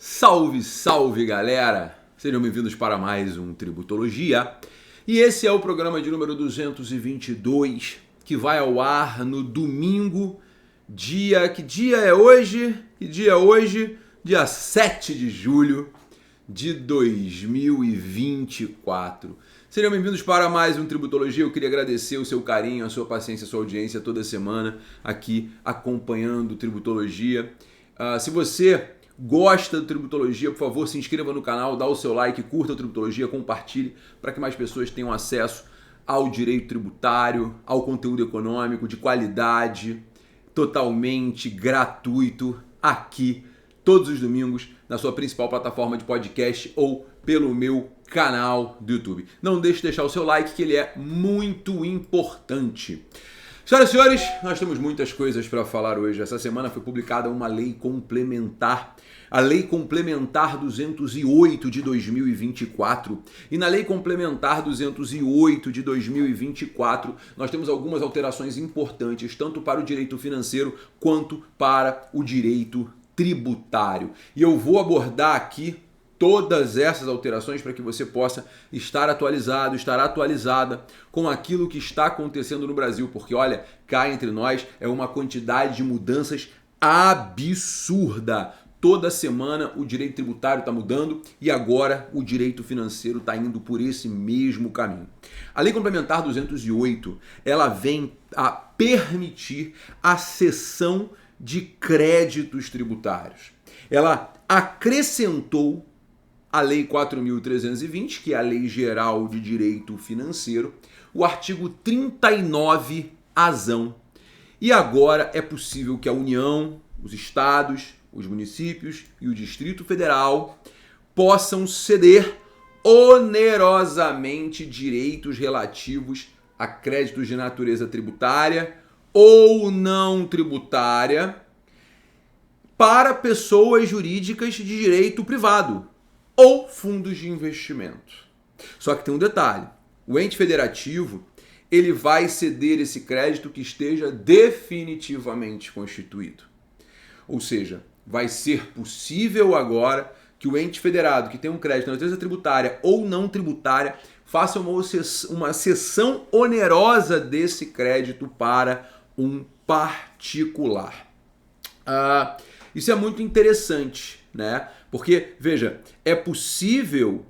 Salve, salve galera! Sejam bem-vindos para mais um Tributologia. E esse é o programa de número 222, que vai ao ar no domingo, Que dia é hoje? Que dia é hoje? Dia 7 de julho de 2024. Sejam bem-vindos para mais um Tributologia. Eu queria agradecer o seu carinho, a sua paciência, a sua audiência toda semana aqui acompanhando o Tributologia. Se você gosta do Tributologia, por favor, se inscreva no canal, dá o seu like, curta o Tributologia, compartilhe para que mais pessoas tenham acesso ao direito tributário, ao conteúdo econômico de qualidade, totalmente gratuito, aqui, todos os domingos, na sua principal plataforma de podcast ou pelo meu canal do YouTube. Não deixe de deixar o seu like, que ele é muito importante. Senhoras e senhores, nós temos muitas coisas para falar hoje. Essa semana foi publicada uma lei complementar, a Lei Complementar 208 de 2024. E na Lei Complementar 208 de 2024, nós temos algumas alterações importantes, tanto para o direito financeiro quanto para o direito tributário. E eu vou abordar aqui todas essas alterações para que você possa estar atualizado, estar atualizada com aquilo que está acontecendo no Brasil, porque olha, cá entre nós é uma quantidade de mudanças absurda. Toda semana o direito tributário está mudando e agora o direito financeiro está indo por esse mesmo caminho. A Lei Complementar 208, ela vem a permitir a cessão de créditos tributários. Ela acrescentou a Lei 4.320, que é a Lei Geral de Direito Financeiro, o artigo 39-azão. E agora é possível que a União, os estados, os municípios e o Distrito Federal possam ceder onerosamente direitos relativos a créditos de natureza tributária ou não tributária para pessoas jurídicas de direito privado ou fundos de investimento. Só que tem um detalhe, o ente federativo ele vai ceder esse crédito que esteja definitivamente constituído. Ou seja, vai ser possível agora que o ente federado que tem um crédito na natureza tributária ou não tributária faça uma cessão onerosa desse crédito para um particular. Isso é muito interessante, né? Porque, veja, é possível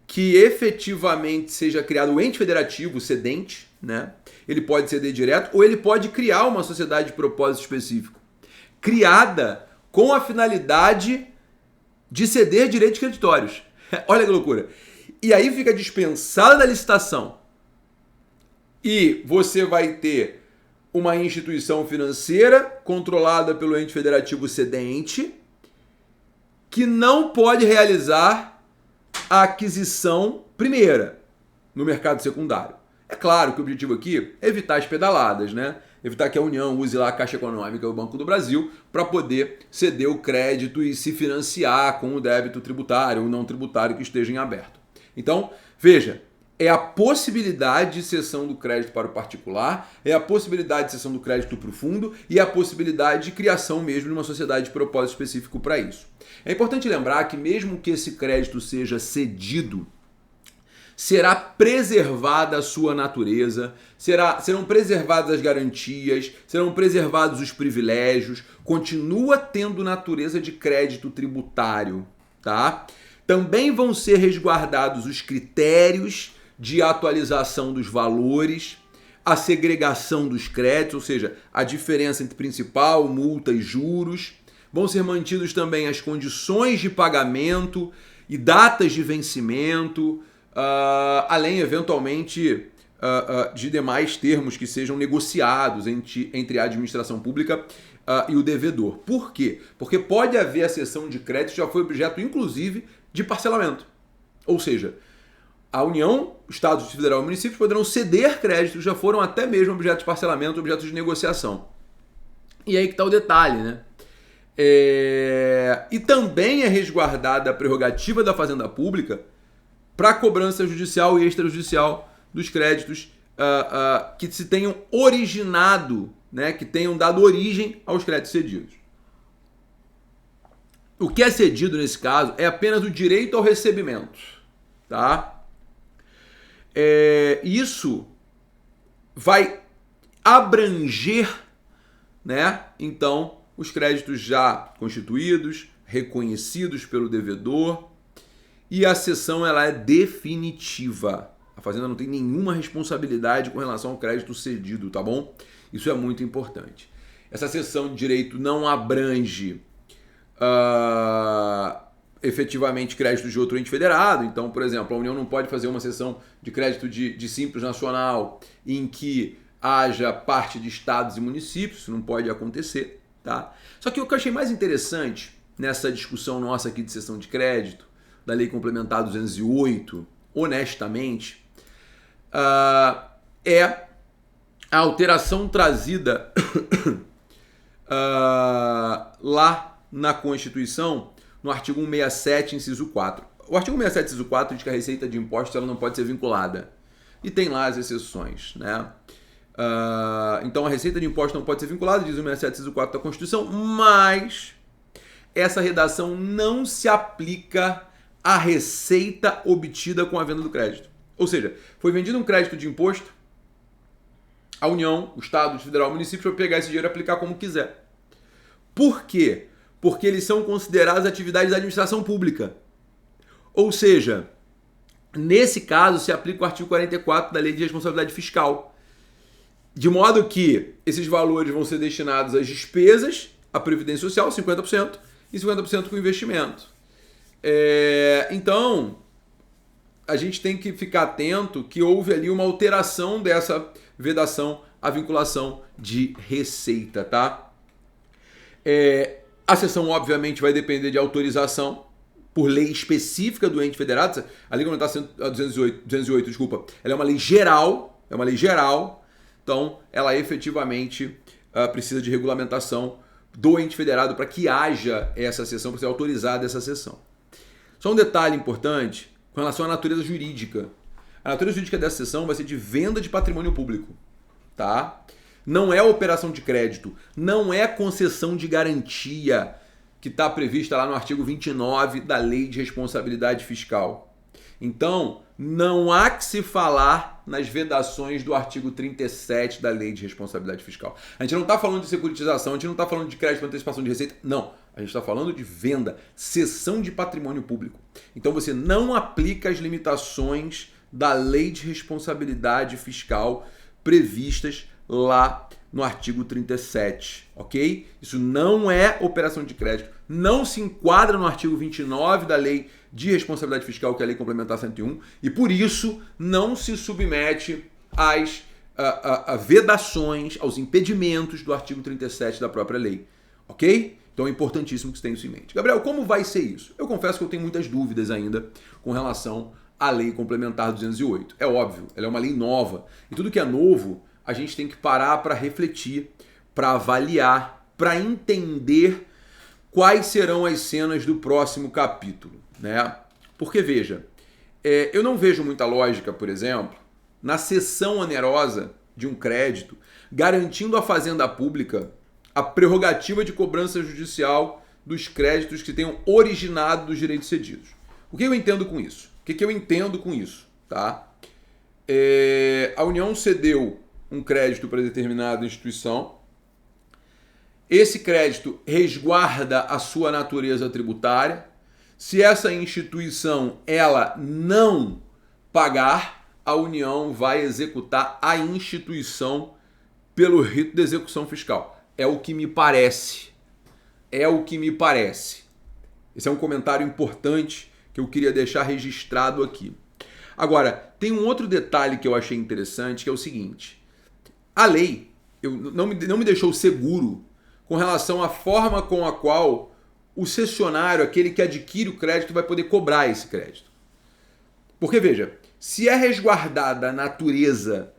que efetivamente seja criado o ente federativo cedente, né? Ele pode ceder direto ou ele pode criar uma sociedade de propósito específico, criada com a finalidade de ceder direitos creditórios. Olha que loucura. E aí fica dispensada da licitação. E você vai ter uma instituição financeira controlada pelo ente federativo cedente que não pode realizar a aquisição primeira no mercado secundário. É claro que o objetivo aqui é evitar as pedaladas, né? Evitar que a União use lá a Caixa Econômica e o Banco do Brasil para poder ceder o crédito e se financiar com o débito tributário ou não tributário que esteja em aberto. Então, veja, é a possibilidade de cessão do crédito para o particular, é a possibilidade de cessão do crédito para o fundo e a possibilidade de criação mesmo de uma sociedade de propósito específico para isso. É importante lembrar que mesmo que esse crédito seja cedido, será preservada a sua natureza, serão preservadas as garantias, serão preservados os privilégios, continua tendo natureza de crédito tributário, tá? Também vão ser resguardados os critérios de atualização dos valores, a segregação dos créditos, ou seja, a diferença entre principal, multa e juros. Vão ser mantidos também as condições de pagamento e datas de vencimento, além, eventualmente, de demais termos que sejam negociados entre a administração pública e o devedor. Por quê? Porque pode haver a cessão de crédito que já foi objeto, inclusive, de parcelamento. Ou seja, a União, Estado, Distrito Federal e municípios poderão ceder créditos que já foram até mesmo objeto de parcelamento, objeto de negociação. E aí que está o detalhe, né? E também é resguardada a prerrogativa da Fazenda Pública para cobrança judicial e extrajudicial dos créditos que se tenham originado, né, que tenham dado origem aos créditos cedidos. o que é cedido nesse caso é apenas o direito ao recebimento, tá? Isso vai abranger, né? Então, os créditos já constituídos, reconhecidos pelo devedor, e a cessão ela é definitiva. A fazenda não tem nenhuma responsabilidade com relação ao crédito cedido, tá bom? Isso é muito importante. Essa cessão de direito não abrange efetivamente créditos de outro ente federado. Então, por exemplo, a União não pode fazer uma cessão de crédito de Simples Nacional em que haja parte de estados e municípios. Isso não pode acontecer, tá? Só que o que eu achei mais interessante nessa discussão nossa aqui de cessão de crédito, da Lei Complementar 208, honestamente, é a alteração trazida lá na Constituição, no artigo 167, inciso 4. O artigo 167, inciso 4 diz que a receita de impostos ela não pode ser vinculada. E tem lá as exceções, né? Então a receita de impostos não pode ser vinculada, diz o 167, inciso 4 da Constituição, mas essa redação não se aplica à receita obtida com a venda do crédito. Ou seja, foi vendido um crédito de imposto, a União, o Estado, o Federal, o município vai pegar esse dinheiro e aplicar como quiser. Por quê? Porque eles são considerados atividades da administração pública. Ou seja, nesse caso se aplica o artigo 44 da Lei de Responsabilidade Fiscal. De modo que esses valores vão ser destinados às despesas, à Previdência Social, 50%, e 50% com investimento. Então, a gente tem que ficar atento que houve ali uma alteração dessa vedação à vinculação de receita, tá? A cessão, obviamente, vai depender de autorização por lei específica do ente federado. A Lei Complementar 208, desculpa, ela é uma lei geral, então ela efetivamente precisa de regulamentação do ente federado para que haja essa cessão, para ser autorizada essa cessão. Só um detalhe importante com relação à natureza jurídica. A natureza jurídica dessa cessão vai ser de venda de patrimônio público, tá? Não é operação de crédito, não é concessão de garantia que está prevista lá no artigo 29 da Lei de Responsabilidade Fiscal. Então, não há que se falar nas vedações do artigo 37 da Lei de Responsabilidade Fiscal. A gente não está falando de securitização, a gente não está falando de crédito para antecipação de receita, não. A gente está falando de venda, cessão de patrimônio público. Então, você não aplica as limitações da Lei de Responsabilidade Fiscal previstas lá no artigo 37, ok? Isso não é operação de crédito, não se enquadra no artigo 29 da Lei de Responsabilidade Fiscal, que é a Lei Complementar 101, e por isso não se submete às vedações, aos impedimentos do artigo 37 da própria lei, ok? Então é importantíssimo que você tenha isso em mente. Gabriel, como vai ser isso? Eu confesso que eu tenho muitas dúvidas ainda com relação à Lei Complementar 208. É óbvio, ela é uma lei nova, e tudo que é novo a gente tem que parar para refletir, para avaliar, para entender quais serão as cenas do próximo capítulo, né? Porque, veja, eu não vejo muita lógica, por exemplo, na cessão onerosa de um crédito, garantindo à Fazenda Pública a prerrogativa de cobrança judicial dos créditos que tenham originado dos direitos cedidos. O que eu entendo com isso? Tá? A União cedeu um crédito para determinada instituição. Esse crédito resguarda a sua natureza tributária. Se essa instituição ela não pagar, a União vai executar a instituição pelo rito de execução fiscal. É o que me parece. Esse é um comentário importante que eu queria deixar registrado aqui. Agora, tem um outro detalhe que eu achei interessante, que é o seguinte. A lei não me deixou seguro com relação à forma com a qual o cessionário, aquele que adquire o crédito, vai poder cobrar esse crédito. Porque, veja, se é resguardada a natureza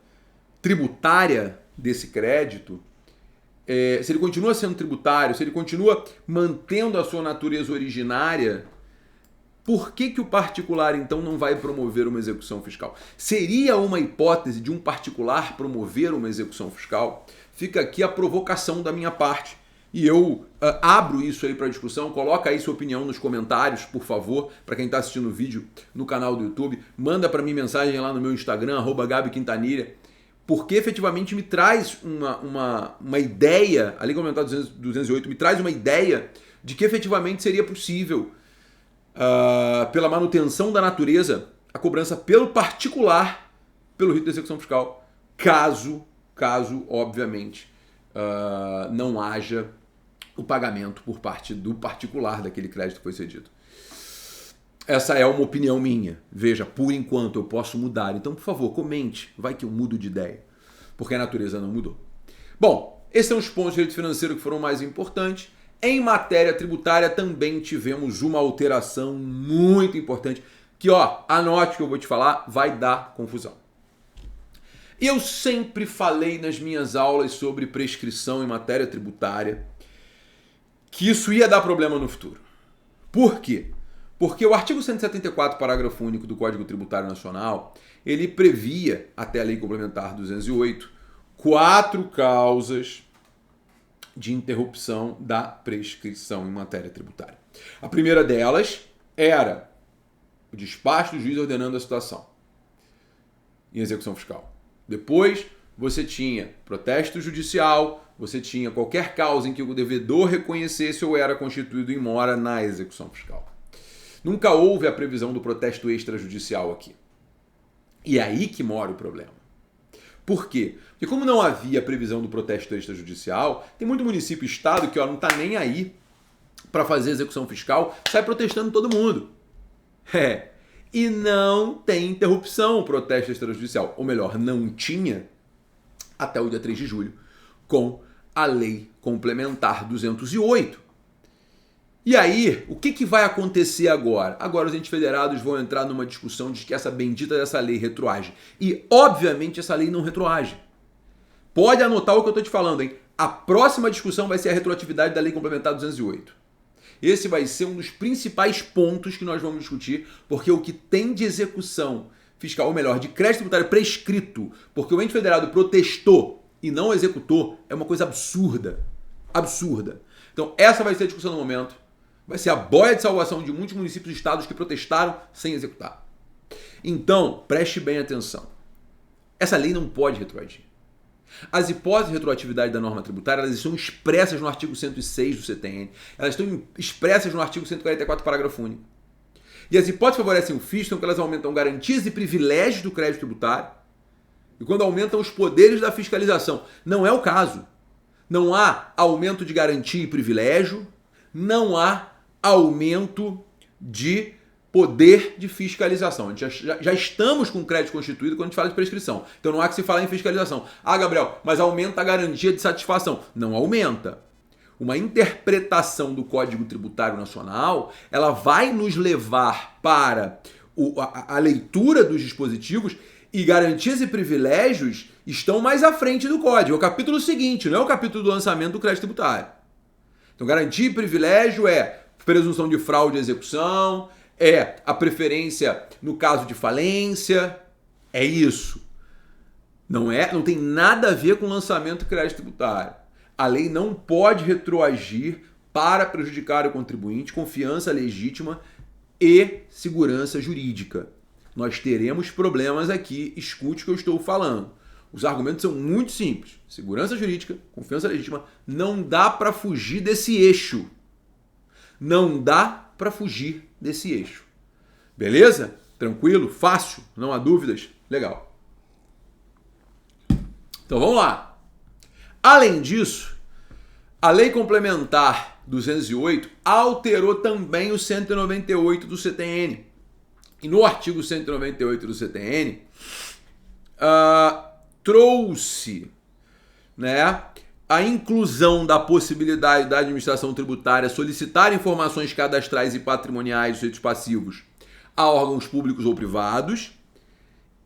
tributária desse crédito, se ele continua sendo tributário, se ele continua mantendo a sua natureza originária, por que o particular, então, não vai promover uma execução fiscal? Seria uma hipótese de um particular promover uma execução fiscal? Fica aqui a provocação da minha parte. E eu abro isso aí para discussão. Coloca aí sua opinião nos comentários, por favor, para quem está assistindo o vídeo no canal do YouTube. Manda para mim mensagem lá no meu Instagram, @GabiQuintanilha, porque efetivamente me traz uma ideia, a Lei Complementar 208 me traz uma ideia de que efetivamente seria possível, pela manutenção da natureza, a cobrança pelo particular, pelo rito de execução fiscal, caso obviamente, não haja o pagamento por parte do particular daquele crédito que foi cedido. Essa é uma opinião minha. Veja, por enquanto eu posso mudar. Então, por favor, comente. Vai que eu mudo de ideia. Porque a natureza não mudou. Bom, esses são os pontos de direito financeiro que foram mais importantes. Em matéria tributária também tivemos uma alteração muito importante que, anote o que eu vou te falar, vai dar confusão. Eu sempre falei nas minhas aulas sobre prescrição em matéria tributária que isso ia dar problema no futuro. Por quê? Porque o artigo 174, parágrafo único do Código Tributário Nacional, ele previa, até a Lei Complementar 208, 4 causas de interrupção da prescrição em matéria tributária. A primeira delas era o despacho do juiz ordenando a situação em execução fiscal. Depois, você tinha protesto judicial, você tinha qualquer causa em que o devedor reconhecesse ou era constituído em mora na execução fiscal. Nunca houve a previsão do protesto extrajudicial aqui. E é aí que mora o problema. Por quê? Porque como não havia previsão do protesto extrajudicial, tem muito município e estado que não está nem aí para fazer execução fiscal, sai protestando todo mundo. E não tem interrupção o protesto extrajudicial. Ou melhor, não tinha até o dia 3 de julho, com a Lei Complementar 208. E aí, o que vai acontecer agora? Agora os entes federados vão entrar numa discussão de que essa bendita dessa lei retroage. E, obviamente, essa lei não retroage. Pode anotar o que eu estou te falando, hein? A próxima discussão vai ser a retroatividade da Lei Complementar 208. Esse vai ser um dos principais pontos que nós vamos discutir, porque o que tem de execução fiscal, ou melhor, de crédito tributário prescrito, porque o ente federado protestou e não executou, é uma coisa absurda. Absurda. Então, essa vai ser a discussão no momento. Vai ser a boia de salvação de muitos municípios e estados que protestaram sem executar. Então, preste bem atenção. Essa lei não pode retroagir. As hipóteses de retroatividade da norma tributária, elas estão expressas no artigo 106 do CTN. Elas estão expressas no artigo 144, parágrafo único. E as hipóteses favorecem o fisco, porque elas aumentam garantias e privilégios do crédito tributário. E quando aumentam os poderes da fiscalização. Não é o caso. Não há aumento de garantia e privilégio. Não há aumento de poder de fiscalização. A gente já estamos com crédito constituído quando a gente fala de prescrição. Então não há que se falar em fiscalização. Gabriel, mas aumenta a garantia de satisfação. Não aumenta. Uma interpretação do Código Tributário Nacional, ela vai nos levar para a leitura dos dispositivos, e garantias e privilégios estão mais à frente do Código. É o capítulo seguinte, não é o capítulo do lançamento do crédito tributário. Então, garantia e privilégio é presunção de fraude e execução, é a preferência no caso de falência, é isso. Não tem nada a ver com lançamento do crédito tributário. A lei não pode retroagir para prejudicar o contribuinte, confiança legítima e segurança jurídica. Nós teremos problemas aqui, escute o que eu estou falando. Os argumentos são muito simples. Segurança jurídica, confiança legítima, não dá para fugir desse eixo. Não dá para fugir desse eixo. Beleza? Tranquilo? Fácil? Não há dúvidas? Legal. Então vamos lá. Além disso, a Lei Complementar 208 alterou também o 198 do CTN. E no artigo 198 do CTN, trouxe, a inclusão da possibilidade da administração tributária solicitar informações cadastrais e patrimoniais dos sujeitos passivos a órgãos públicos ou privados,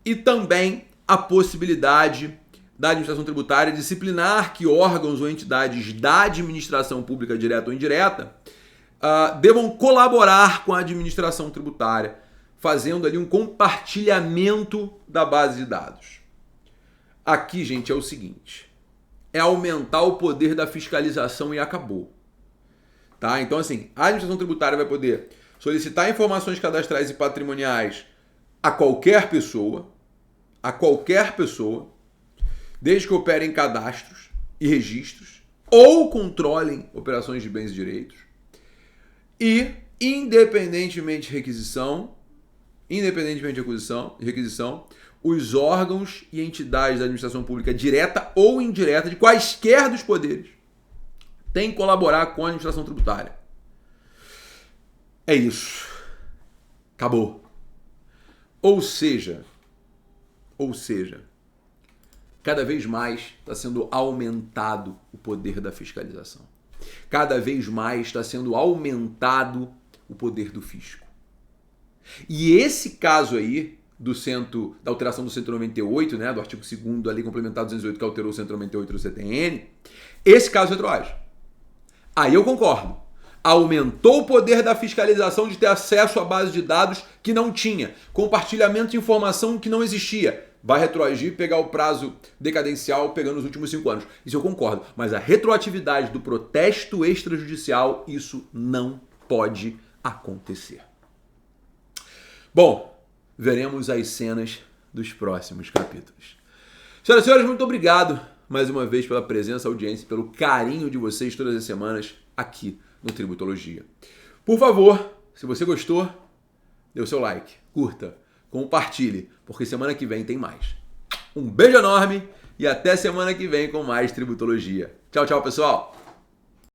e também a possibilidade da administração tributária disciplinar que órgãos ou entidades da administração pública direta ou indireta devam colaborar com a administração tributária, fazendo ali um compartilhamento da base de dados. Aqui, gente, é o seguinte. é aumentar o poder da fiscalização e acabou. Tá? Então, assim, a administração tributária vai poder solicitar informações cadastrais e patrimoniais a qualquer pessoa, desde que operem cadastros e registros, ou controlem operações de bens e direitos, e, independentemente de requisição, os órgãos e entidades da administração pública direta ou indireta de quaisquer dos poderes têm que colaborar com a administração tributária. É isso. Acabou. Ou seja, cada vez mais está sendo aumentado o poder da fiscalização. Cada vez mais está sendo aumentado o poder do fisco. E esse caso aí, da alteração do 198, né, do artigo 2º da Lei Complementar 208, que alterou o 198 do CTN, esse caso retroage. Aí eu concordo. Aumentou o poder da fiscalização de ter acesso a base de dados que não tinha, compartilhamento de informação que não existia. Vai retroagir, pegar o prazo decadencial pegando os últimos 5 anos. Isso eu concordo. Mas a retroatividade do protesto extrajudicial, isso não pode acontecer. Bom, veremos as cenas dos próximos capítulos. Senhoras e senhores, muito obrigado mais uma vez pela presença, audiência, pelo carinho de vocês todas as semanas aqui no Tributologia. Por favor, se você gostou, dê o seu like, curta, compartilhe, porque semana que vem tem mais. Um beijo enorme e até semana que vem com mais Tributologia. Tchau, tchau, pessoal!